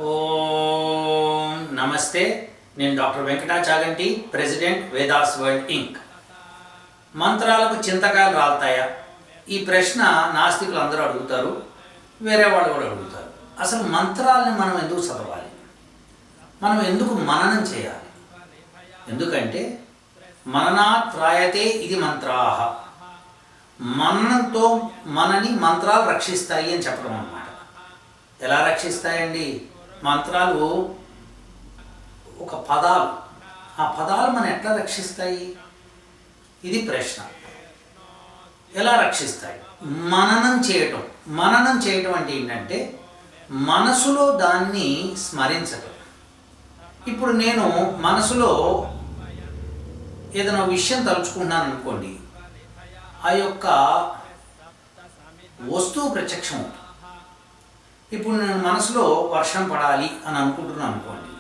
ఓం నమస్తే. నేను doctor Venkatachaganti, president Vedas world inc. మంత్రాలకు చింతకాయలు రాలుతాయా? ఈ ప్రశ్న నాస్తికులు అందరూ అడుగుతారు, వేరే వాళ్ళు కూడా అడుగుతారు. అసలు మంత్రాలని మనం ఎందుకు చదవాలి? మనం ఎందుకు మననం చేయాలి? ఎందుకంటే మననాత్ త్రాయతే ఇది మంత్రాహ. మననంతో మనని మంత్రాలు రక్షిస్తాయి అని చెప్పడం అన్నమాట. ఎలా రక్షిస్తాయండి? మంత్రాలు ఒక పదాలు, ఆ పదాలు మనం ఎట్లా రక్షిస్తాయి? ఇది ప్రశ్న. ఎలా రక్షిస్తాయి? మననం చేయటం అంటే ఏంటంటే మనసులో దాన్ని స్మరించటం. ఇప్పుడు నేను మనసులో ఏదైనా విషయం తలుచుకుంటున్నాను అనుకోండి, ఆ యొక్క వస్తువు ప్రత్యక్షం అవుతుంది. ఇప్పుడు నేను మనసులో వర్షం పడాలి అని అనుకుంటున్నాను అనుకోండి,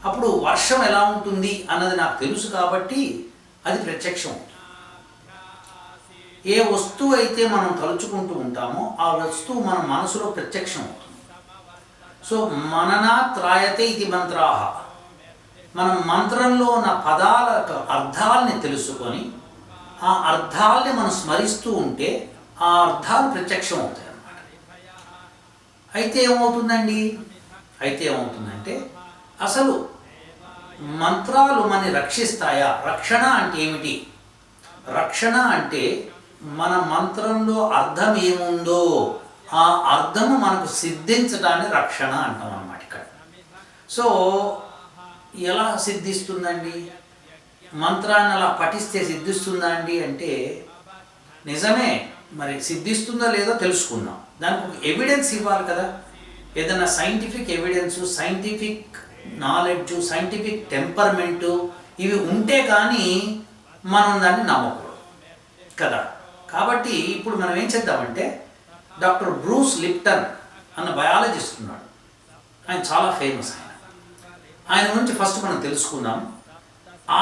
అప్పుడు వర్షం ఎలా ఉంటుంది అన్నది నాకు తెలుసు కాబట్టి అది ప్రత్యక్షం అవుతుంది. ఏ వస్తువు అయితే మనం తలుచుకుంటూ ఉంటామో ఆ వస్తువు మన మనసులో ప్రత్యక్షం అవుతుంది. సో మననాత్ త్రాయతే ఇది మంత్రాహ. మనం మంత్రంలో ఉన్న పదాల అర్థాలని తెలుసుకొని ఆ అర్థాలని మనం స్మరిస్తూ ఉంటే ఆ అర్థాలు ప్రత్యక్షం అవుతాయి అన్నమాట. అయితే ఏమవుతుందంటే అసలు మంత్రాలు మనని రక్షిస్తాయా? రక్షణ అంటే ఏమిటి? రక్షణ అంటే మన మంత్రంలో అర్థం ఏముందో ఆ అర్థము మనకు సిద్ధించడాన్ని రక్షణ అంటాం అన్నమాట ఇక్కడ. సో ఎలా సిద్ధిస్తుందండి? మంత్రాన్ని అలా పఠిస్తే సిద్ధిస్తుందా అండి అంటే నిజమే. మరి సిద్ధిస్తుందో లేదో తెలుసుకుందాం. దానికి ఒక ఎవిడెన్స్ ఇవ్వాలి కదా. ఏదైనా scientific evidence, scientific knowledge, scientific temperament ఇవి ఉంటే కానీ మనం దాన్ని నమ్మకూడదు కదా. కాబట్టి ఇప్పుడు మనం ఏం చేద్దామంటే డాక్టర్ బ్రూస్ లిప్టన్ అన్న బయాలజిస్ట్ ఉన్నాడు. ఆయన చాలా ఫేమస్. ఆయన గురించి ఫస్ట్ మనం తెలుసుకుందాం.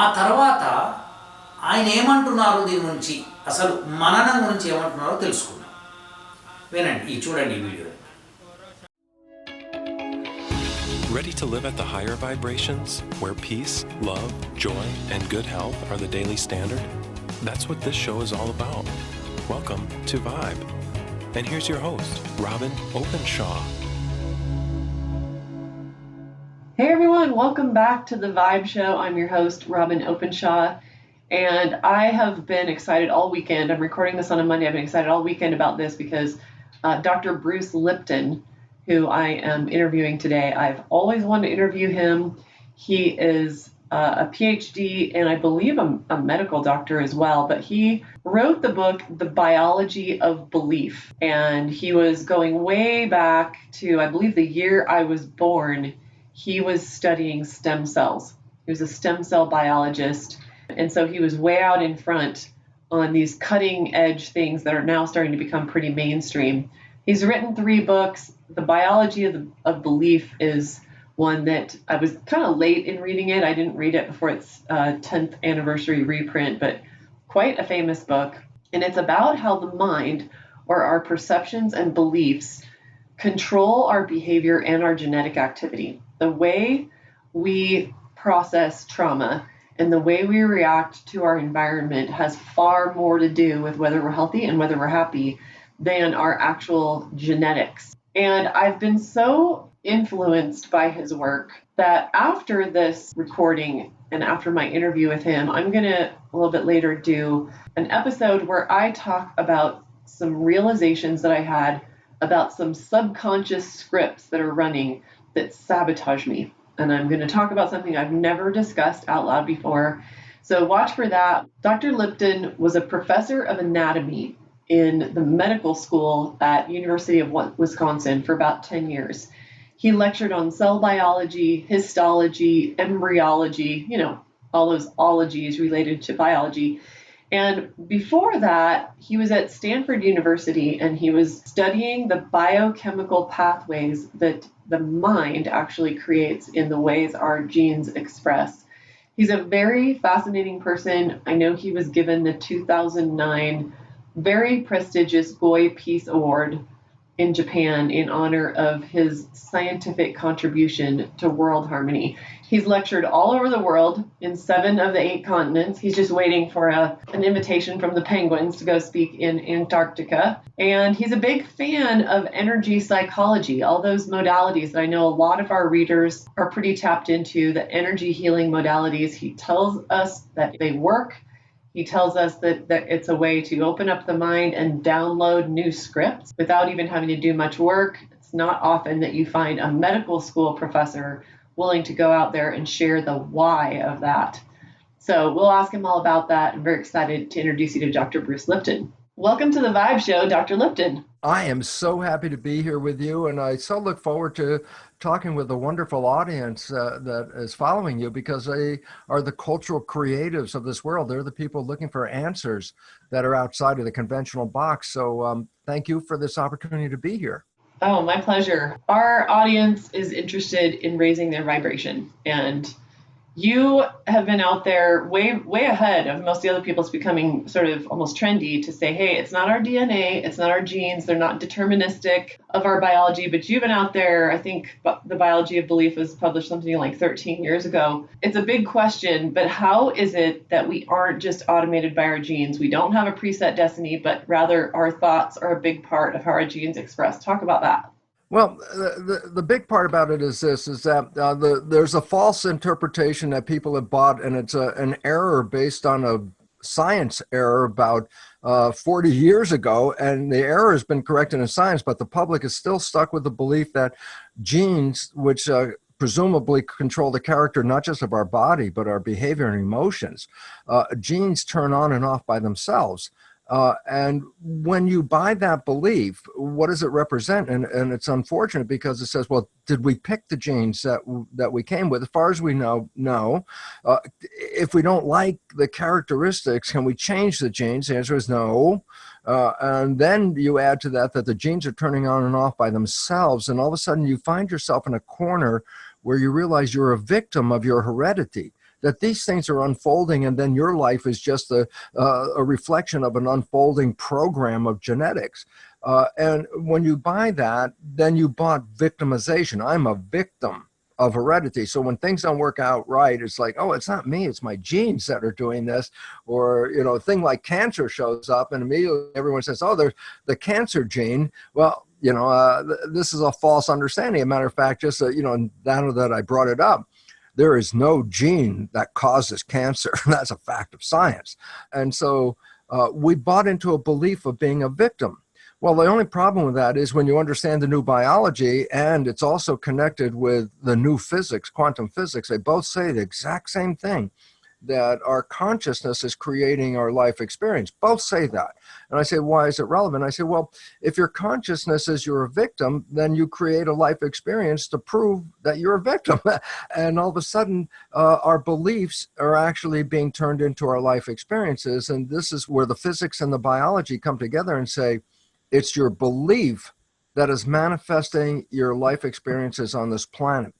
ఆ తర్వాత ఆయన ఏమంటున్నారు దీని గురించి, అసలు మననం గురించి ఏమంటున్నారో తెలుసుకుందాం. వినండి, చూడండి ఈ video. Ready to live at the higher vibrations, where peace, love, joy, and good health are the daily standard? That's what this show is all about. Welcome to Vibe. And here's your host, Robin Openshaw. Hey everyone, welcome back to the Vibe Show. I'm your host, Robin Openshaw, and I have been excited all weekend. I'm recording this on a Monday. I've been excited all weekend about this because Dr. Bruce Lipton, who I am interviewing today, I've always wanted to interview him. He is a PhD and I believe a medical doctor as well, but he wrote the book, The Biology of Belief, and he was going way back to, I believe, the year I was born. He was studying stem cells. He was a stem cell biologist. And so he was way out in front on these cutting edge things that are now starting to become pretty mainstream. He's written 3 books. The Biology of Belief is one that I was kind of late in reading it. I didn't read it before its 10th anniversary reprint, but quite a famous book. And it's about how the mind, or our perceptions and beliefs, control our behavior and our genetic activity. The way we process trauma and the way we react to our environment has far more to do with whether we're healthy and whether we're happy than our actual genetics. And I've been so influenced by his work that after this recording and after my interview with him, I'm going to a little bit later do an episode where I talk about some realizations that I had about some subconscious scripts that are running that sabotage me. And I'm going to talk about something I've never discussed out loud before. So watch for that. Dr. Lipton was a professor of anatomy in the medical school at University of Wisconsin for about 10 years. He lectured on cell biology, histology, embryology, all those ologies related to biology. And before that, he was at Stanford University and he was studying the biochemical pathways that the mind actually creates in the ways our genes express. He's a very fascinating person. I know he was given the 2009 very prestigious Goy Peace Award in Japan in honor of his scientific contribution to world harmony. He's lectured all over the world in 7 of the 8 continents. He's just waiting for an invitation from the Penguins to go speak in Antarctica. And he's a big fan of energy psychology, all those modalities that I know a lot of our readers are pretty tapped into, the energy healing modalities. He tells us that they work. He tells us that it's a way to open up the mind and download new scripts without even having to do much work. It's not often that you find a medical school professor willing to go out there and share the why of that. So we'll ask him all about that. I'm very excited to introduce you to Dr. Bruce Lipton. Welcome to the Vibe Show, Dr. Lipton. I am so happy to be here with you, and I so look forward to talking with the wonderful audience that is following you, because they are the cultural creatives of this world. They're the people looking for answers that are outside of the conventional box. So thank you for this opportunity to be here. Oh, my pleasure. Our audience is interested in raising their vibration, and you have been out there way ahead of most of the other people. It's becoming sort of almost trendy to say, hey, it's not our DNA, it's not our genes, they're not deterministic of our biology, but you've been out there. I think the Biology of Belief was published something like 13 years ago. It's a big question, but how is it that we aren't just automated by our genes? We don't have a preset destiny, but rather our thoughts are a big part of how our genes express. Talk about that. Well, the big part about it is this, is that there's a false interpretation that people have bought, and it's an error based on a science error about 40 years ago, and the error has been corrected in science, but the public is still stuck with the belief that genes, which presumably control the character not just of our body, but our behavior and emotions, genes turn on and off by themselves. And when you buy that belief, what does it represent? And it's unfortunate, because it says, well, did we pick the genes that we came with? As far as we know, no. If we don't like the characteristics, can we change the genes? The answer is no. And then you add to that the genes are turning on and off by themselves. And all of a sudden you find yourself in a corner where you realize you're a victim of your heredity, that these things are unfolding, and then your life is just a reflection of an unfolding program of genetics. And when you buy that, then you bought victimization. I'm a victim of heredity. So when things don't work out right, it's like, oh, it's not me, it's my genes that are doing this. Or, you know, a thing like cancer shows up, and immediately everyone says, oh, there's the cancer gene. Well, you know, this is a false understanding. As a matter of fact, just, now that I brought it up, there is no gene that causes cancer. That's a fact of science. And so we bought into a belief of being a victim. Well, the only problem with that is when you understand the new biology, and it's also connected with the new physics, quantum physics, they both say the exact same thing, that our consciousness is creating our life experience. Both say that. And I say, why is it relevant? I say, well, if your consciousness is you're a victim, then you create a life experience to prove that you're a victim. And all of a sudden, our beliefs are actually being turned into our life experiences. And this is where the physics and the biology come together and say, it's your belief that is manifesting your life experiences on this planet.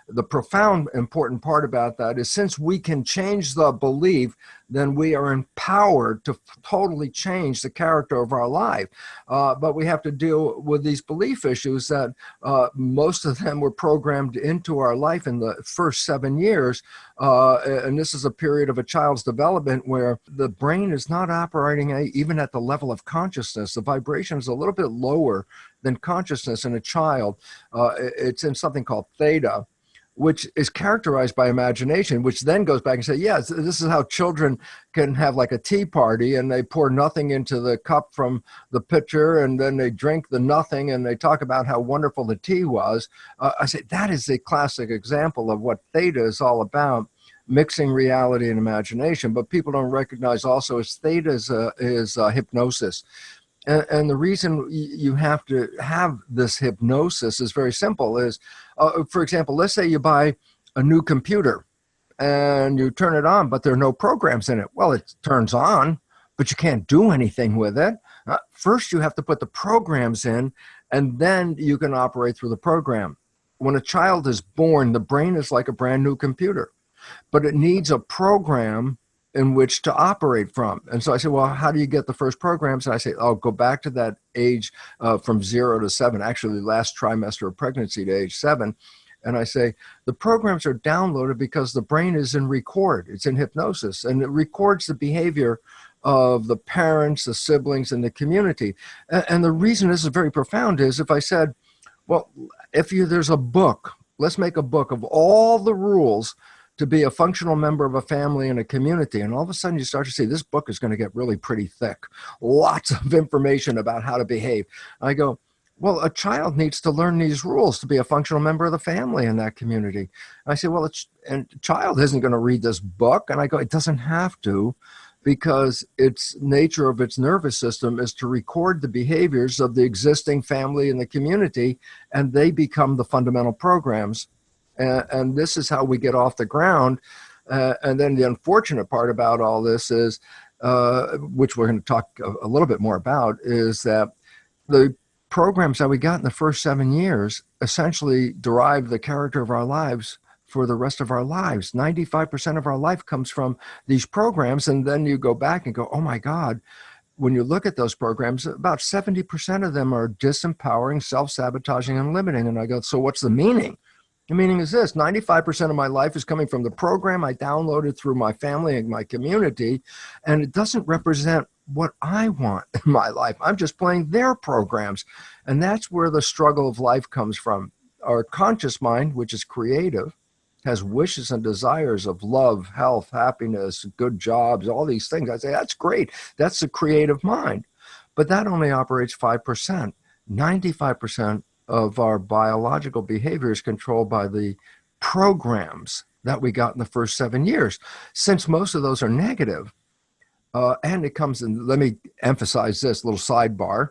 The profound, important part about that is, since we can change the belief, then we are empowered to totally change the character of our life. But we have to deal with these belief issues that most of them were programmed into our life in the first 7 years. And this is a period of a child's development where the brain is not operating even at the level of consciousness. The vibration is a little bit lower than consciousness in a child. It's in something called theta, which is characterized by imagination, which then goes back and say, yes, this is how children can have like a tea party, and they pour nothing into the cup from the pitcher, and then they drink the nothing, and they talk about how wonderful the tea was. I say that is a classic example of what theta is all about, mixing reality and imagination. But people don't recognize also is theta is hypnosis. And the reason you have to have this hypnosis is very simple. Is, for example, let's say you buy a new computer and you turn it on, but there are no programs in it. Well, it turns on, but you can't do anything with it. First, you have to put the programs in, and then you can operate through the program. When a child is born, the brain is like a brand new computer, but it needs a program in which to operate from. And so I said, well, how do you get the first programs? And I say, oh, go back to that age from 0 to 7, actually last trimester of pregnancy to age 7. And I say, the programs are downloaded because the brain is in record. It's in hypnosis, and it records the behavior of the parents, the siblings, and the community. And the reason this is very profound is if I said, well, there's a book, let's make a book of all the rules to be a functional member of a family and a community. And all of a sudden you start to see this book is going to get really pretty thick. Lots of information about how to behave. I go, well, a child needs to learn these rules to be a functional member of the family in that community. I say, well, and a child isn't going to read this book. And I go, it doesn't have to, because its nature of its nervous system is to record the behaviors of the existing family and the community, and they become the fundamental programs. And this is how we get off the ground. And then the unfortunate part about all this is, which we're going to talk a little bit more about, is that the programs that we got in the first 7 years essentially derive the character of our lives for the rest of our lives. 95% of our life comes from these programs. And then you go back and go, oh my God, when you look at those programs, about 70% of them are disempowering, self-sabotaging, and limiting. And I go, so what's the meaning? The meaning is this: 95% of my life is coming from the program I downloaded through my family and my community, and it doesn't represent what I want in my life. I'm just playing their programs. And that's where the struggle of life comes from. Our conscious mind, which is creative, has wishes and desires of love, health, happiness, good jobs, all these things. I say, that's great. That's the creative mind. But that only operates 5%. 95% of our biological behavior is controlled by the programs that we got in the first 7 years. Since most of those are negative, and it comes in, let me emphasize this little sidebar.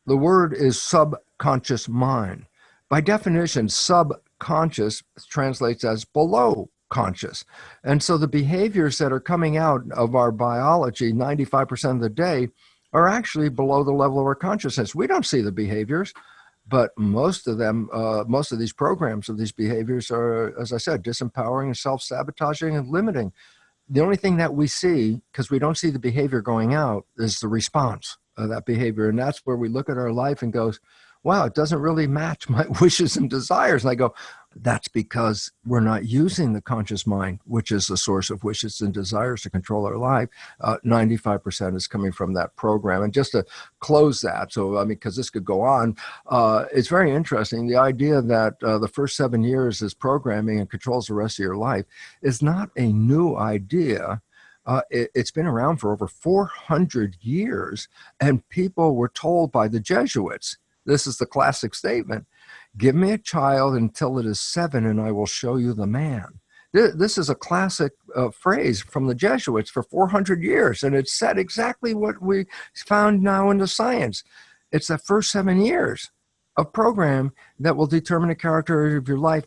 The word is subconscious mind. By definition, subconscious translates as below conscious. And so the behaviors that are coming out of our biology 95% of the day are actually below the level of our consciousness. We don't see the behaviors, but most of them, most of these programs of these behaviors are, as I said, disempowering, self-sabotaging, and limiting. The only thing that we see, because we don't see the behavior going out, is the response of that behavior. And that's where we look at our life and goes, wow, it doesn't really match my wishes and desires. And I go, that's because we're not using the conscious mind, which is the source of wishes and desires to control our life. 95% is coming from that program. And just to close that, so I mean, because this could go on, it's very interesting. The idea that the first 7 years is programming and controls the rest of your life is not a new idea. It's been around for over 400 years, and people were told by the Jesuits, this is the classic statement, give me a child until it is 7 and I will show you the man. This is a classic phrase from the Jesuits for 400 years, and it said exactly what we found now in the science. It's the first 7 years of program that will determine the character of your life,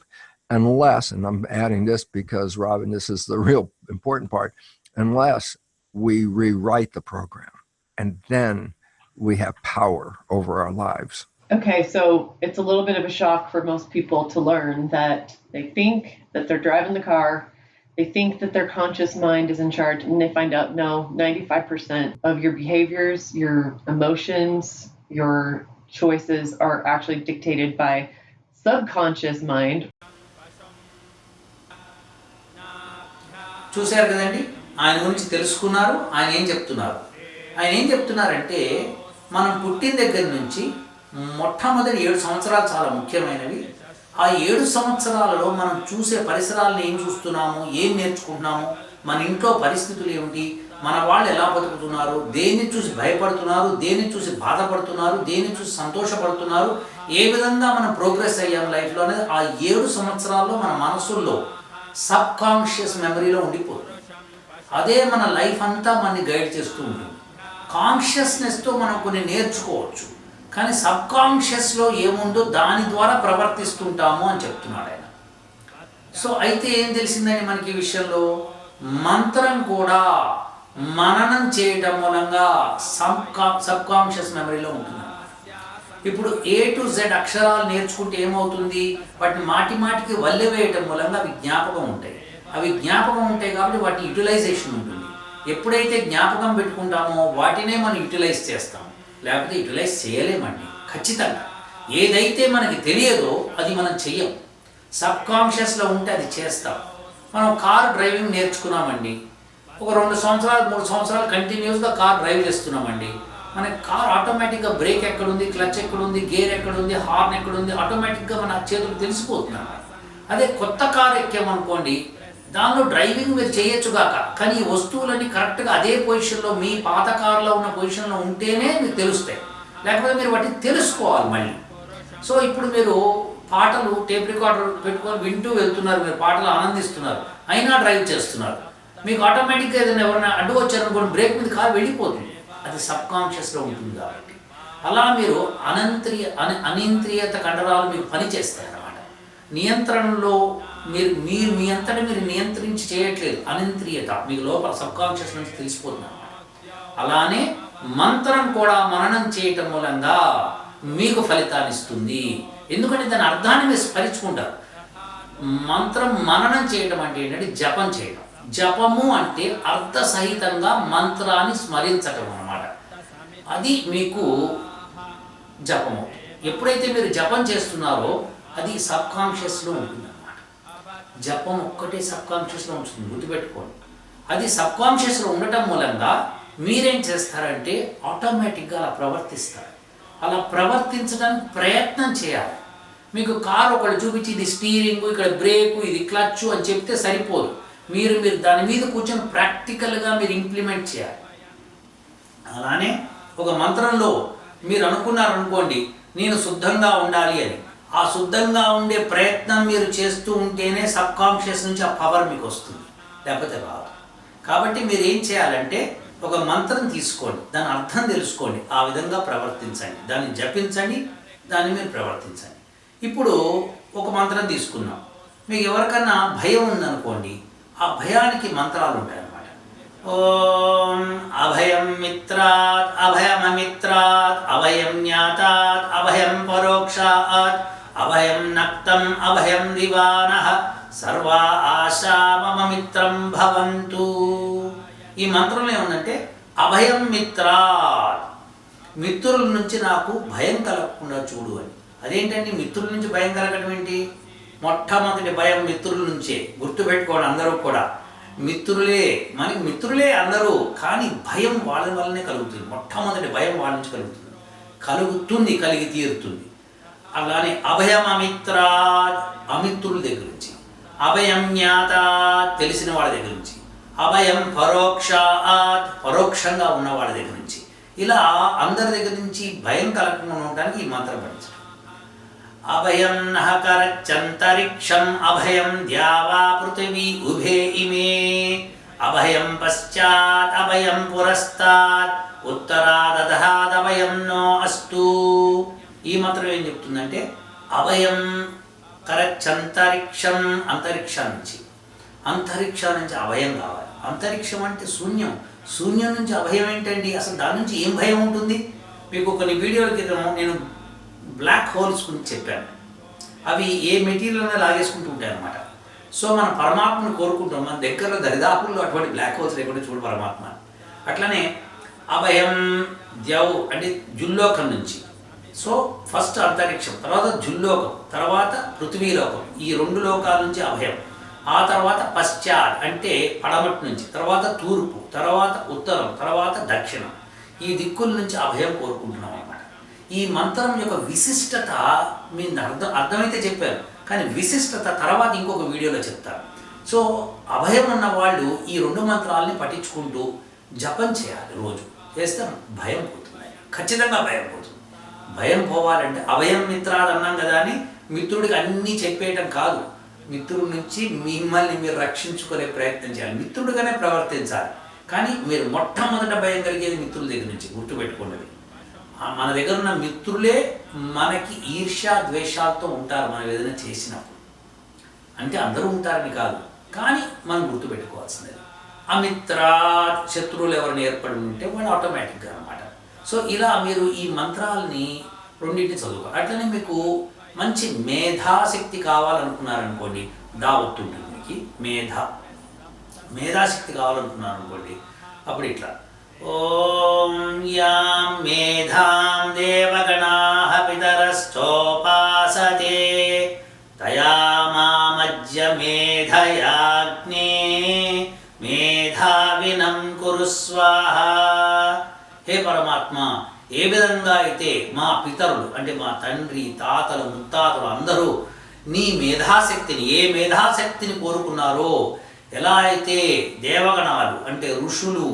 unless, and I'm adding this because, Robin, this is the real important part, unless we rewrite the program, and then we have power over our lives. Okay, so it's a little bit of a shock for most people to learn that they think that they're driving the car, they think that their conscious mind is in charge, and they find out, no, 95% of your behaviors, your emotions, your choices are actually dictated by subconscious mind. చూశారు కదండి, ఆయన గురించి తెలుసుకున్నారు. ఆయన ఏం చెప్తున్నారంటే మనం పుట్టిన దగ్గర నుంచి మొట్టమొదటి 7 సంవత్సరాలు చాలా ముఖ్యమైనవి. ఆ 7 సంవత్సరాలలో మనం చూసే పరిసరాలను ఏం చూస్తున్నాము, ఏం నేర్చుకుంటున్నాము, మన ఇంట్లో పరిస్థితులు ఏమిటి, మన వాళ్ళు ఎలా బతుకుతున్నారు, దేన్ని చూసి భయపడుతున్నారు, దేన్ని చూసి బాధపడుతున్నారు, దేన్ని చూసి సంతోషపడుతున్నారు, ఏ విధంగా మనం ప్రోగ్రెస్ అయ్యాం లైఫ్లో అనేది ఆ 7 సంవత్సరాల్లో మన మనసుల్లో సబ్ కాన్షియస్ మెమరీలో ఉండిపోతుంది. అదే మన లైఫ్ అంతా మనని గైడ్ చేస్తూ ఉంటుంది. కాన్షియస్నెస్తో మనం కొన్ని నేర్చుకోవచ్చు, కానీ సబ్ కాన్షియస్లో ఏముందో దాని ద్వారా ప్రవర్తిస్తుంటాము అని చెప్తున్నాడు ఆయన. సో అయితే ఏం తెలిసిందని మనకి ఈ విషయంలో, మంత్రం కూడా మననం చేయటం మూలంగా సబ్ కాన్షియస్ మెమరీలో ఉంటుంది. ఇప్పుడు A to Z అక్షరాలు నేర్చుకుంటే ఏమవుతుంది, వాటిని మాటికి వల్లె వేయటం మూలంగా అవి జ్ఞాపకం ఉంటాయి. అవి జ్ఞాపకం ఉంటాయి కాబట్టి వాటి యూటిలైజేషన్ ఉంటుంది. ఎప్పుడైతే జ్ఞాపకం పెట్టుకుంటామో వాటినే మనం యూటిలైజ్ చేస్తాం, లేకపోతే యూటిలైజ్ చేయలేమండి. ఖచ్చితంగా ఏదైతే మనకి తెలియదో అది మనం చెయ్యం. సబ్కాన్షియస్లో ఉంటే అది చేస్తాం. మనం కారు డ్రైవింగ్ నేర్చుకున్నామండి, ఒక 2 సంవత్సరాలు 3 సంవత్సరాలు కంటిన్యూస్గా కార్ డ్రైవ్ చేస్తున్నామండి. మనకి కార్ ఆటోమేటిక్గా బ్రేక్ ఎక్కడుంది, క్లచ్ ఎక్కడుంది, గేర్ ఎక్కడుంది, హార్న్ ఎక్కడుంది ఆటోమేటిక్గా మన చేతులు తెలిసిపోతున్నాం. అదే కొత్త కారు ఎక్కామనుకోండి, దానిలో డ్రైవింగ్ మీరు చేయొచ్చుగాక, కానీ ఈ వస్తువులన్నీ కరెక్ట్గా అదే పొజిషన్లో మీ పాత కారులో ఉన్న పొజిషన్లో ఉంటేనే మీకు తెలుస్తాయి, లేకపోతే మీరు వాటిని తెలుసుకోవాలి మళ్ళీ. సో ఇప్పుడు మీరు పాటలు టేప్ రికార్డర్ పెట్టుకొని వింటూ వెళ్తున్నారు, మీరు పాటలు ఆనందిస్తున్నారు, అయినా డ్రైవ్ చేస్తున్నారు. మీకు ఆటోమేటిక్గా ఏదైనా ఎవరైనా అడ్డు వచ్చారనుకోండి, బ్రేక్ మీద కారు వెళ్ళిపోతుంది. అది సబ్కాన్షియస్లో ఉంటుంది. కాబట్టి అలా మీరు అనింద్రియత కండరాలు మీకు పనిచేస్తాయి అన్నమాట. నియంత్రణలో మీరు మీ అంతటా మీరు నియంత్రించి చేయట్లేదు, అనింద్రియత మీకు లోపల సబ్కాన్షియస్ నుంచి తెలిసిపోతుంది అన్నమాట. అలానే మంత్రం కూడా మననం చేయటం మూలంగా మీకు ఫలితాన్ని ఇస్తుంది. ఎందుకంటే దాని అర్థాన్ని మీరు స్మరించుకుంటారు. మంత్రం మననం చేయటం అంటే ఏంటంటే జపం చేయడం. జపము అంటే అర్థసహితంగా మంత్రాన్ని స్మరించటం అన్నమాట. అది మీకు జపము. ఎప్పుడైతే మీరు జపం చేస్తున్నారో అది సబ్కాన్షియస్లో ఉంటుంది అన్నమాట. జపం ఒక్కటే సబ్కాన్షియస్లో ఉంటుంది, గుర్తుపెట్టుకోండి. అది సబ్కాన్షియస్లో ఉండటం మూలంగా మీరేం చేస్తారంటే ఆటోమేటిక్గా అలా ప్రవర్తిస్తారు. అలా ప్రవర్తించడానికి ప్రయత్నం చేయాలి. మీకు కారు ఒకళ్ళు చూపించి ఇది స్టీరింగు, ఇక్కడ బ్రేకు, ఇది క్లచ్ అని చెప్తే సరిపోదు. మీరు దాని మీద కూర్చొని ప్రాక్టికల్గా మీరు ఇంప్లిమెంట్ చేయాలి. అలానే ఒక మంత్రంలో మీరు అనుకున్నారనుకోండి, నేను శుద్ధంగా ఉండాలి అని, ఆ శుద్ధంగా ఉండే ప్రయత్నం మీరు చేస్తూ ఉంటేనే సబ్కాన్షియస్ నుంచి ఆ పవర్ మీకు వస్తుంది, లేకపోతే రాదు. కాబట్టి మీరు ఏం చేయాలంటే ఒక మంత్రం తీసుకోండి, దాని అర్థం తెలుసుకోండి, ఆ విధంగా ప్రవర్తించండి, దాన్ని జపించండి, దాన్ని మీరు ప్రవర్తించండి. ఇప్పుడు ఒక మంత్రం తీసుకున్నాం, మీకు ఎవరికన్నా భయం ఉందనుకోండి, ఆ భయానికి మంత్రాలు ఉంటాయన్నమాట. ఓం అభయం మిత్రాత్ అభయమమిత్రాత్ అభయం జ్ఞాతాత్ అభయం పరోక్షాత్ అభయం నక్తం అభయం దివానః సర్వా ఆశా మమ మిత్రం భవంతు. ఈ మంత్రంలో ఏముందంటే అభయం మిత్రాత్, మిత్రుల నుంచి నాకు భయం కలగకుండా చూడు అని. అదేంటండి మిత్రుల నుంచి భయం కలగడం ఏంటి? మొట్టమొదటి భయం మిత్రుల నుంచే, గుర్తుపెట్టుకోండి. అందరూ కూడా మిత్రులే, మనకి మిత్రులే అందరూ, కానీ భయం వాళ్ళ వల్లనే కలుగుతుంది. మొట్టమొదటి భయం వాళ్ళ నుంచి కలుగుతుంది, కలిగి తీరుతుంది. అలానే అభయం అమిత్రాత్, అమిత్రుల దగ్గర నుంచి, అభయం జ్ఞాతాత్, తెలిసిన వాళ్ళ దగ్గర నుంచి, అభయం పరోక్షాత్, పరోక్షంగా ఉన్న వాళ్ళ దగ్గర నుంచి. ఇలా అందరి దగ్గర నుంచి భయం కలగకుండా ఉండడానికి ఈ మంత్రం పఠించాలి. అభయం నహకరచ్చంతరిక్షం అభయం ద్యావా పృథివీ ఉభే ఇమే అభయం పశ్చాత్ అభయం పురస్తాత్ ఉత్తరాదధహాదభయం నో అస్తు. ఈ మంత్రం ఏం చెప్తుందంటే అభయం కరచ్చంతరిక్షం, అంతరిక్షం నుంచి అభయం కావాలి. అంతరిక్షం అంటే శూన్యం, శూన్యం నుంచి అభయం ఏంటండి? అసలు దాని నుంచి ఏం భయం ఉంటుంది? మీకు కొన్ని వీడియోల క్రితం నేను బ్లాక్ హోల్స్ గురించి చెప్పాను. అవి ఏ మెటీరియల్ని లాగేసుకుంటూ ఉంటాయి అన్నమాట. సో మనం పరమాత్మను కోరుకుంటాం, మన దగ్గరలో దరిదాపుల్లో అటువంటి బ్లాక్ హోల్స్ లేకుండా చూడు పరమాత్మ. అట్లనే అభయం ద్యవ్ అంటే జుల్లోకం నుంచి. సో ఫస్ట్ అంతరిక్షం, తర్వాత జుల్లోకం, తర్వాత పృథ్వీలోకం, ఈ 2 లోకాల నుంచి అభయం. ఆ తర్వాత పశ్చాత్ అంటే పడమటి నుంచి, తర్వాత తూర్పు, తర్వాత ఉత్తరం, తర్వాత దక్షిణం, ఈ దిక్కుల నుంచి అభయం కోరుకుంటున్నాం అన్నమాట. ఈ మంత్రం యొక్క విశిష్టత మీరు అర్థమైతే చెప్పారు, కానీ విశిష్టత తర్వాత ఇంకొక వీడియోలో చెప్తారు. సో అభయం ఉన్న వాళ్ళు ఈ 2 మంత్రాలని పఠించుకుంటూ జపం చేయాలి. రోజు చేస్తే భయం పోతుంది, ఖచ్చితంగా భయం పోతుంది. భయం పోవాలంటే అభయం మిత్రాలు అన్నాం కదా అని మిత్రుడికి అన్నీ చెప్పేయటం కాదు. మిత్రుడి నుంచి మిమ్మల్ని మీరు రక్షించుకునే ప్రయత్నం చేయాలి, మిత్రుడిగానే ప్రవర్తించాలి. కానీ మీరు మొట్టమొదట భయం కలిగేది మిత్రుల దగ్గర నుంచి, గుర్తుపెట్టుకోండి. మన దగ్గర ఉన్న మిత్రులే మనకి ఈర్ష్యా ద్వేషాలతో ఉంటారు మనం ఏదైనా చేసినప్పుడు. అంటే అందరూ ఉంటారని కాదు, కానీ మనం గుర్తుపెట్టుకోవాల్సింది అమిత్రా, శత్రువులు ఎవరిని ఏర్పడి ఉంటే వాళ్ళు ఆటోమేటిక్గా అనమాట. సో ఇలా మీరు ఈ మంత్రాలని రెండింటిని చదువుకోవాలి. అట్లనే మీకు మంచి మేధాశక్తి కావాలనుకున్నారనుకోండి, దావత్తు ఉంటుంది. మీకు మేధాశక్తి కావాలనుకున్నారనుకోండి, అప్పుడు ఇట్లా ఓం యాం మేధాం దేవగణాః పితరస్థోపాసతే తయా మామజ్య మేధయాగ్నే మేధావినం కురు స్వాహ. హే పరమాత్మ, ఏ విధంగా అయితే మా పితరులు అంటే మా తండ్రి తాతలు ముత్తాతలు అందరూ నీ మేధాశక్తిని ఏ మేధాశక్తిని కోరుకున్నారో, ఎలా అయితే దేవగణాలు అంటే ఋషులు,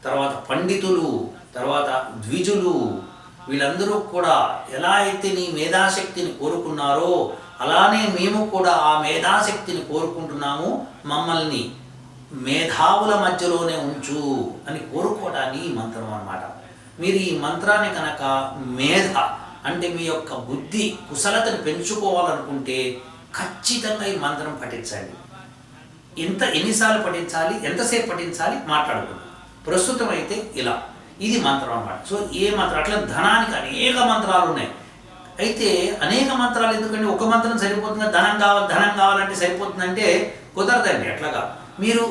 తర్వాత పండితులు, తర్వాత ద్విజులు వీళ్ళందరూ కూడా ఎలా అయితే నీ మేధాశక్తిని కోరుకున్నారో అలానే మేము కూడా ఆ మేధాశక్తిని కోరుకుంటున్నాము, మమ్మల్ని మేధావుల మధ్యలోనే ఉంచు అని కోరుకోవడాన్ని ఈ మంత్రం అన్నమాట. మీరు ఈ మంత్రాన్ని కనుక మేధ అంటే మీ యొక్క బుద్ధి కుశలతను పెంచుకోవాలనుకుంటే ఖచ్చితంగా ఈ మంత్రం పఠించండి. ఎన్నిసార్లు పఠించాలి, ఎంతసేపు పఠించాలి మాట్లాడుకుందాం. ప్రస్తుతం అయితే ఇలా ఇది మంత్రం అన్నమాట. సో ఏ మంత్రం అట్లా ధనానికి అనేక మంత్రాలు ఉన్నాయి. అయితే అనేక మంత్రాలు ఎందుకంటే ఒక మంత్రం సరిపోతుందా, ధనం కావాలంటే సరిపోతుందంటే కుదరదండి. అట్లాగా మీరు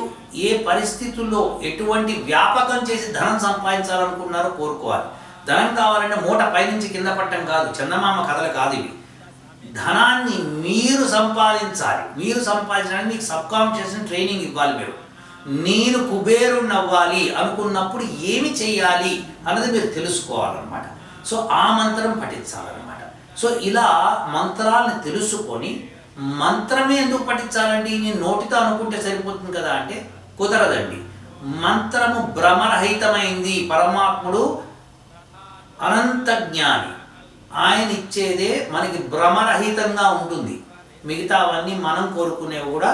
ఏ పరిస్థితుల్లో ఎటువంటి వ్యాపకం చేసి ధనం సంపాదించాలనుకున్నారో కోరుకోవాలి. ధనం కావాలంటే మూట పైనుంచి కింద పట్టడం కాదు, చందమామ కథలు కాదు ఇవి. ధనాన్ని మీరు సంపాదించాలి. మీరు సంపాదించడానికి మీకు సబ్ కాన్షియస్ ట్రైనింగ్ ఇవ్వాలి. మీరు నేను కుబేరుణ్ణి అవ్వాలి అనుకున్నప్పుడు ఏమి చేయాలి అన్నది మీరు తెలుసుకోవాలన్నమాట. సో ఆ మంత్రం పఠించాలన్నమాట. సో ఇలా మంత్రాలను తెలుసుకొని మంత్రమే ఎందుకు పఠించాలండి, నేను నోటితో అనుకుంటే సరిపోతుంది కదా అంటే కుదరదండి. మంత్రము భ్రమరహితమైంది. పరమాత్ముడు అనంత జ్ఞాని, ఆయన ఇచ్చేదే మనకి భ్రమరహితంగా ఉంటుంది. మిగతావన్నీ మనం కోరుకునేవి కూడా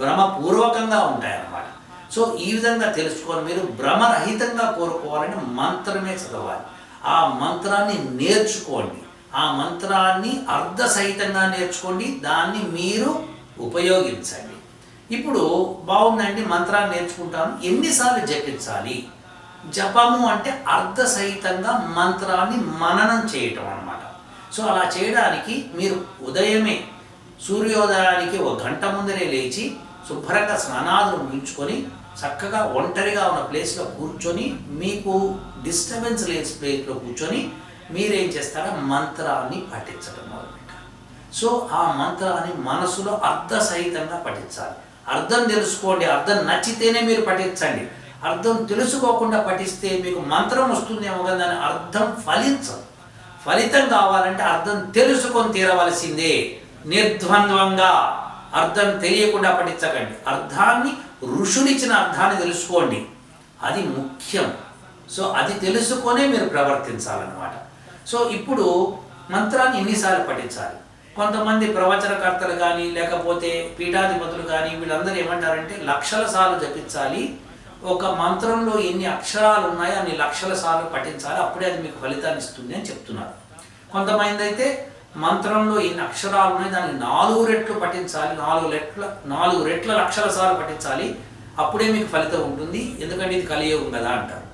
భ్రమపూర్వకంగా ఉంటాయన్నమాట. సో ఈ విధంగా తెలుసుకొని మీరు భ్రమరహితంగా కోరుకోవాలంటే మంత్రమే చదవాలి. ఆ మంత్రాన్ని నేర్చుకోండి. ఆ మంత్రాన్ని అర్థసహితంగా నేర్చుకోండి, దాన్ని మీరు ఉపయోగించండి. ఇప్పుడు బాగుందండి, మంత్రాన్ని నేర్చుకుంటాను, ఎన్నిసార్లు జపించాలి? జపము అంటే అర్థసహితంగా మంత్రాన్ని మననం చేయటం అన్నమాట. సో అలా చేయడానికి మీరు ఉదయమే సూర్యోదయానికి 1 గంట ముందరే లేచి శుభ్రంగా స్నానాదులు ముగించుకొని చక్కగా ఒంటరిగా ఉన్న ప్లేస్లో కూర్చొని, మీకు డిస్టర్బెన్స్ లేని ప్లేస్లో కూర్చొని మీరేం చేస్తారో మంత్రాన్ని పఠించడం మొదలుపెట్టారు. సో ఆ మంత్రాన్ని మనసులో అర్థసహితంగా పఠించాలి. అర్థం తెలుసుకోండి, అర్థం నచ్చితేనే మీరు పఠించండి. అర్థం తెలుసుకోకుండా పఠిస్తే మీకు మంత్రం వస్తుందేమో కదా, దాని అర్థం ఫలించదు. ఫలితం కావాలంటే అర్థం తెలుసుకొని తీరవలసిందే. నిర్ద్వంద్వంగా అర్థం తెలియకుండా పఠించకండి. అర్థాన్ని ఋషులిచ్చిన అర్థాన్ని తెలుసుకోండి, అది ముఖ్యం. సో అది తెలుసుకొనే మీరు ప్రవర్తించాలన్నమాట. సో ఇప్పుడు మంత్రాన్ని ఎన్నిసార్లు పఠించాలి? కొంతమంది ప్రవచనకర్తలు కానీ లేకపోతే పీఠాధిపతులు కానీ వీళ్ళందరూ ఏమంటారంటే లక్షల సార్లు జపించాలి, ఒక మంత్రంలో ఎన్ని అక్షరాలు ఉన్నాయో అన్ని లక్షల సార్లు పఠించాలి, అప్పుడే అది మీకు ఫలితాన్ని ఇస్తుంది అని చెప్తున్నారు. కొంతమంది అయితే మంత్రంలో ఎన్ని అక్షరాలు ఉన్నాయి దాన్ని 4 రెట్లు పఠించాలి, 4 రెట్ల లక్షల సార్లు పఠించాలి, అప్పుడే మీకు ఫలితం ఉంటుంది, ఎందుకంటే ఇది కలియుగం కదా అంటారు.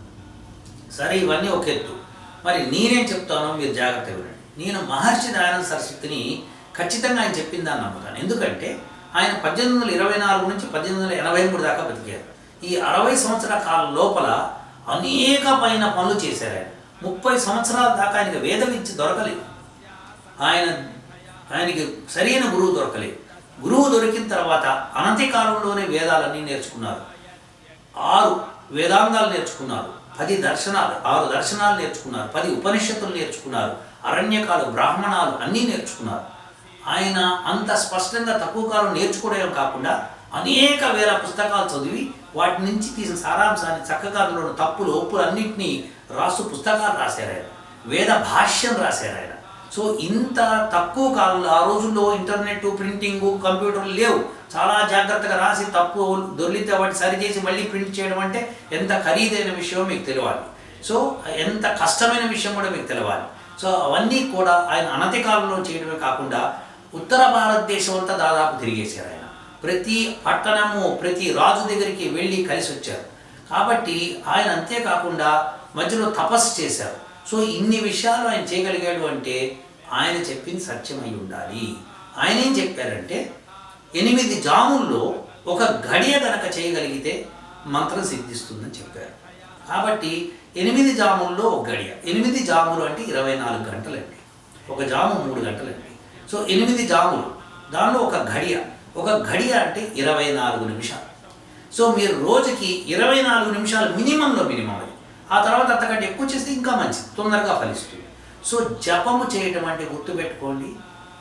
సరే, ఇవన్నీ ఒక ఎత్తు. మరి నేనేం చెప్తానో మీరు జాగ్రత్తగా వినండి. నేను మహర్షి దయానంద సరస్వతిని ఖచ్చితంగా ఆయన చెప్పిన దాన్ని నమ్ముతాను. ఎందుకంటే ఆయన 1824 నుంచి 1883 దాకా బతికారు. ఈ 60 సంవత్సరాల కాలం లోపల అనేకమైన పనులు చేశారు. ఆయన 30 సంవత్సరాల దాకా ఆయనకి వేద విద్య దొరకలేదు. ఆయనకి సరైన గురువు దొరకలేదు. గురువు దొరికిన తర్వాత అనతి కాలంలోనే వేదాలన్నీ నేర్చుకున్నారు. 6 వేదాంగాలు నేర్చుకున్నారు, 10 దర్శనాలు, 6 దర్శనాలు నేర్చుకున్నారు, 10 ఉపనిషత్తులు నేర్చుకున్నారు, అరణ్యకాలు, బ్రాహ్మణాలు అన్నీ నేర్చుకున్నారు. ఆయన అంత స్పష్టంగా తక్కువ కాలం నేర్చుకోవడం కాకుండా అనేక వేల పుస్తకాలు చదివి వాటి నుంచి తీసిన సారాంశాన్ని చక్కగా అందులో తప్పులు ఒప్పులు అన్నింటినీ రాస్తూ పుస్తకాలు రాశారు ఆయన. వేద భాష్యం రాశారు ఆయన. సో ఇంత తక్కువ కాలంలో, ఆ రోజుల్లో ఇంటర్నెట్, ప్రింటింగ్, కంప్యూటర్లు లేవు. చాలా జాగ్రత్తగా రాసి తప్పు దొర్లితే వాటిని సరిచేసి మళ్ళీ ప్రింట్ చేయడం అంటే ఎంత ఖరీదైన విషయం మీకు తెలియాలి. సో ఎంత కష్టమైన విషయం కూడా మీకు తెలియాలి. సో అవన్నీ కూడా ఆయన అనతి కాలంలో చేయడమే కాకుండా ఉత్తర భారతదేశం అంతా దాదాపు తిరిగేశారు ఆయన. ప్రతి పట్టణము, ప్రతి రాజు దగ్గరికి వెళ్ళి కలిసి వచ్చారు. కాబట్టి ఆయన అంతేకాకుండా మధ్యలో తపస్సు చేశారు. సో ఇన్ని విషయాలు ఆయన చేయగలిగాడు అంటే ఆయన చెప్పింది సత్యమై ఉండాలి. ఆయన ఏం చెప్పారంటే 8 జాముల్లో ఒక గడియ కనుక చేయగలిగితే మంత్రం సిద్ధిస్తుందని చెప్పారు. కాబట్టి 8 జాముల్లో ఒక గడియ. 8 జాములు అంటే 24 గంటలండి. ఒక జాము 3 గంటలండి. సో 8 జాములు, దానిలో ఒక గడియ అంటే 24 నిమిషాలు. సో మీరు రోజుకి 24 నిమిషాలు మినిమంలో మినిమం అది. ఆ తర్వాత అంతకంటే ఎక్కువ చేస్తే ఇంకా మంచిది, తొందరగా ఫలిస్తుంది. సో జపము చేయటం అంటే గుర్తుపెట్టుకోండి,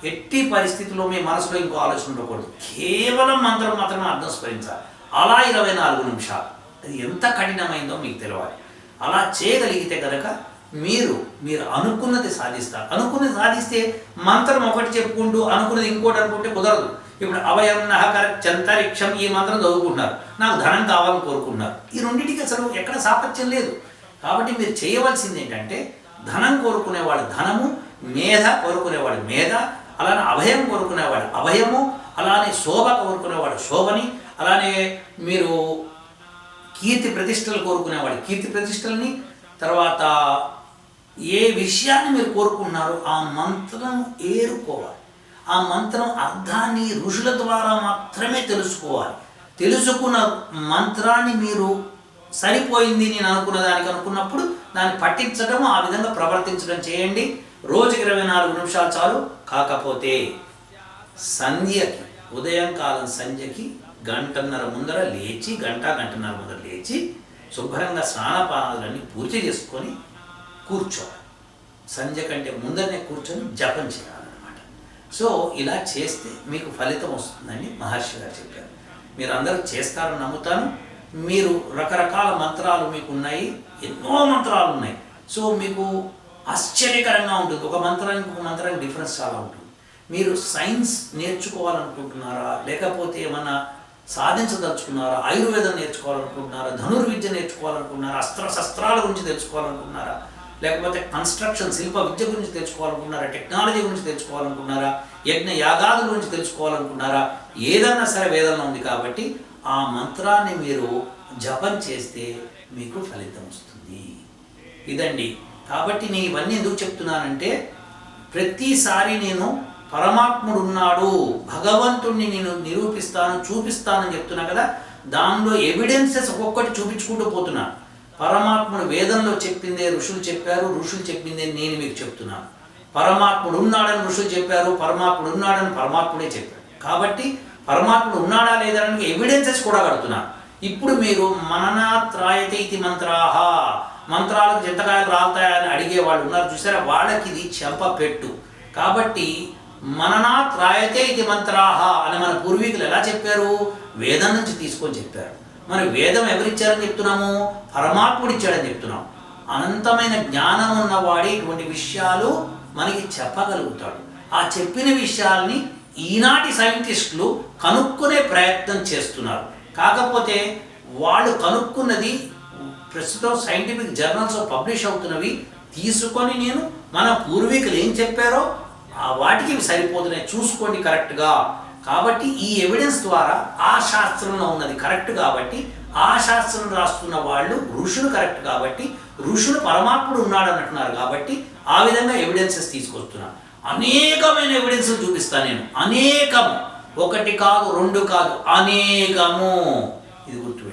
ఎట్టి పరిస్థితుల్లో మీ మనసులో ఇంకో ఆలోచన ఉండకూడదు. కేవలం మంత్రం మాత్రమే అర్థం స్మరించాలి. అలా 24 నిమిషాలు, అది ఎంత కఠినమైందో మీకు తెలియాలి. అలా చేయగలిగితే కనుక మీరు అనుకున్నది సాధిస్తారు. అనుకున్నది సాధిస్తే మంత్రం ఒకటి చెప్పుకుంటూ అనుకున్నది ఇంకోటి అనుకుంటే కుదరదు. ఇప్పుడు అభయం నహకర చంతరిక్షం ఈ మంత్రం చదువుకుంటున్నారు, నాకు ధనం కావాలని కోరుకుంటున్నారు. ఈ రెండింటికి అసలు ఎక్కడ సాపత్యం లేదు. కాబట్టి మీరు చేయవలసింది ఏంటంటే, ధనం కోరుకునేవాడు ధనము, మేధ కోరుకునేవాడు మేధ, అలానే అభయం కోరుకునేవాడు అభయము, అలానే శోభ కోరుకునేవాడు శోభని, అలానే మీరు కీర్తి ప్రతిష్టలు కోరుకునేవాడు కీర్తి ప్రతిష్టలని, తర్వాత ఏ విషయాన్ని మీరు కోరుకున్నారో ఆ మంత్రం ఏరుకోవాలి. ఆ మంత్రం అర్థాన్ని ఋషుల ద్వారా మాత్రమే తెలుసుకోవాలి. తెలుసుకున్న మంత్రాన్ని మీరు సరిపోయింది నేను అనుకున్న దానికి అనుకున్నప్పుడు దాన్ని పఠించడం, ఆ విధంగా ప్రవర్తించడం చేయండి. రోజుకి 24 నిమిషాలు చాలు. కాకపోతే సంధ్యకి, ఉదయం కాలం సంధ్యకి గంటన్నర ముందర లేచి, గంటన్నర ముందర లేచి శుభ్రంగా స్నానపానాలన్నీ పూర్తి చేసుకొని కూర్చోవాలి. సంధ్య కంటే ముందరనే కూర్చొని జపం చేయాలన్నమాట. సో ఇలా చేస్తే మీకు ఫలితం వస్తుందని మహర్షి గారు చెప్పారు. మీరు అందరూ చేస్తారని నమ్ముతాను. మీరు రకరకాల మంత్రాలు మీకు ఉన్నాయి, ఎన్నో మంత్రాలు ఉన్నాయి. సో మీకు ఆశ్చర్యకరంగా ఉంటుంది. ఒక మంత్రానికి ఒక మంత్రానికి డిఫరెన్స్ చాలా ఉంటుంది. మీరు సైన్స్ నేర్చుకోవాలనుకుంటున్నారా, లేకపోతే ఏమన్నా సాధించదలుచుకున్నారా, ఆయుర్వేదం నేర్చుకోవాలనుకుంటున్నారా, ధనుర్విద్య నేర్చుకోవాలనుకుంటున్నారా, శస్త్రాల గురించి తెలుసుకోవాలనుకుంటున్నారా, లేకపోతే కన్స్ట్రక్షన్ శిల్ప విద్య గురించి తెలుసుకోవాలనుకున్నారా, టెక్నాలజీ గురించి తెలుసుకోవాలనుకున్నారా, యజ్ఞ యాగాదుల గురించి తెలుసుకోవాలనుకున్నారా, ఏదన్నా సరే వేదంలో ఉంది. కాబట్టి ఆ మంత్రాన్ని మీరు జపం చేస్తే మీకు ఫలితం వస్తుంది. ఇదండి. కాబట్టి నేను ఇవన్నీ ఎందుకు చెప్తున్నానంటే, ప్రతిసారి నేను పరమాత్ముడు ఉన్నాడు, భగవంతుణ్ణి నేను నిరూపిస్తాను, చూపిస్తానని చెప్తున్నా కదా, దానిలో ఎవిడెన్సెస్ ఒక్కొక్కటి చూపించుకుంటూ పోతున్నాను. పరమాత్ముడు వేదంలో చెప్పిందే ఋషులు చెప్పారు, ఋషులు చెప్పిందే నేను మీకు చెప్తున్నాను. పరమాత్ముడు ఉన్నాడని ఋషులు చెప్పారు, పరమాత్ముడు ఉన్నాడని పరమాత్ముడే చెప్పాడు. కాబట్టి పరమాత్ముడు ఉన్నాడా లేదనడానికి ఎవిడెన్సెస్ కూడా కడుతున్నాను. ఇప్పుడు మీరు మననాత్రాయతే ఇది మంత్రాహ, మంత్రాలకు చింతకాయలు రాలుతాయని అడిగే వాళ్ళు ఉన్నారు చూసారా, వాళ్ళకి ఇది చెంప పెట్టు. కాబట్టి మననాత్రాయతే ఇది మంత్రాహ అని మన పూర్వీకులు ఎలా చెప్పారు? వేదం నుంచి తీసుకొని చెప్పారు. మరి వేదం ఎవరిచ్చారని చెప్తున్నాము? పరమాత్ముడు ఇచ్చాడని చెప్తున్నాం. అనంతమైన జ్ఞానం ఉన్నవాడి ఇటువంటి విషయాలు మనకి చెప్పగలుగుతాడు. ఆ చెప్పిన విషయాల్ని ఈనాటి సైంటిస్టులు కనుక్కునే ప్రయత్నం చేస్తున్నారు. కాకపోతే వాళ్ళు కనుక్కున్నది ప్రస్తుతం సైంటిఫిక్ జర్నల్స్లో పబ్లిష్ అవుతున్నవి తీసుకొని నేను మన పూర్వీకులు ఏం చెప్పారో ఆ వాటికి సరిపోతున్నాయి, చూసుకోండి కరెక్ట్గా. కాబట్టి ఈ ఎవిడెన్స్ ద్వారా ఆ శాస్త్రంలో ఉన్నది కరెక్ట్ కాబట్టి, ఆ శాస్త్రం రాస్తున్న వాళ్ళు ఋషులు కరెక్ట్ కాబట్టి, ఋషులు పరమాత్ముడు ఉన్నాడు అంటున్నారు కాబట్టి ఆ విధంగా ఎవిడెన్సెస్ తీసుకొస్తున్నా. అనేకమైన ఎవిడెన్స్లు చూపిస్తాను నేను, అనేకము, ఒకటి కాదు, రెండు కాదు, అనేకము. ఇది గుర్తు